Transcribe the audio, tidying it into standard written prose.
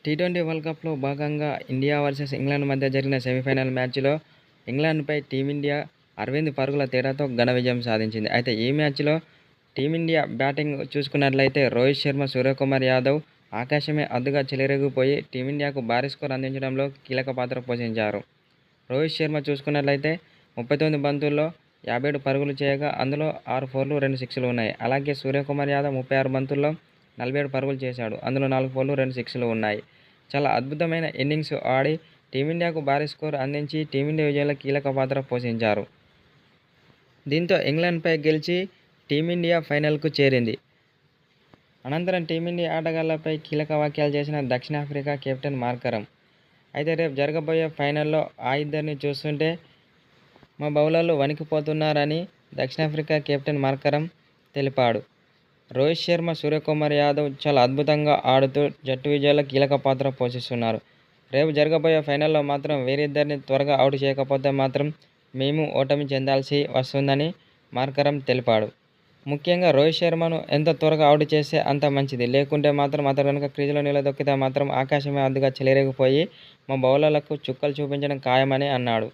T20 world కప్‌లో భాగంగా India versus England మధ్య జరిగిన సెమీఫైనల్ మ్యాచ్‌లో ఇంగ్లాండ్‌పై టీమిండియా 68 పరుగుల తేడాతో ఘన విజయం సాధించింది. అయితే ఈ మ్యాచ్‌లో టీమిండియా బ్యాటింగ్ చూసుకున్నట్లయితే రోహిత్ శర్మ, సూర్యకుమార్ యాదవ్ ఆకాశమే హద్దుగా చెలరేగిపోయి టీమిండియాకు భారీ స్కోర్ అందించడంలో కీలక పాత్ర పోషించారు. రోహిత్ శర్మ చూసుకున్నట్లయితే 39 బంతుల్లో 57 పరుగులు చేయగా అందులో 6 ఫోర్లు, 2 సిక్స్‌లు ఉన్నాయి. అలాగే సూర్యకుమార్ యాదవ్ 36 బంతుల్లో 47 పరుగులు చేశాడు. అందులో 4 ఫోర్లు, 2 సిక్స్‌లు ఉన్నాయి. చాలా అద్భుతమైన ఇన్నింగ్స్ ఆడి టీమిండియాకు భారీ స్కోర్ అందించి టీమిండియా విజయంలో కీలక పాత్ర పోషించారు. దీంతో ఇంగ్లాండ్పై గెలిచి టీమిండియా ఫైనల్కు చేరింది. అనంతరం టీమిండియా ఆటగాళ్లపై కీలక వ్యాఖ్యలు చేసిన దక్షిణాఫ్రికా కెప్టెన్ మార్కరమ్. అయితే రేపు జరగబోయే ఫైనల్లో ఆ ఇద్దరిని చూస్తుంటే మా బౌలర్లు వణికిపోతున్నారని దక్షిణాఫ్రికా కెప్టెన్ మార్కరమ్ తెలిపాడు. రోహిత్ శర్మ, సూర్యకుమార్ యాదవ్ చాలా అద్భుతంగా ఆడుతూ జట్టు విజయాల్లో కీలక పాత్ర పోషిస్తున్నారు. రేపు జరగబోయే ఫైనల్లో మాత్రం వీరిద్దరిని త్వరగా అవుట్ చేయకపోతే మాత్రం మేము ఓటమి చెందాల్సి వస్తుందని మార్కరమ్ తెలిపాడు. ముఖ్యంగా రోహిత్ శర్మను ఎంత త్వరగా అవుట్ చేస్తే అంత మంచిది. లేకుంటే మాత్రం అతడు కనుక క్రీజులో నిలదొక్కితే మాత్రం ఆకాశమే హద్దుగా చెలరేగిపోయి మా బౌలర్లకు చుక్కలు చూపించడం ఖాయమని అన్నాడు.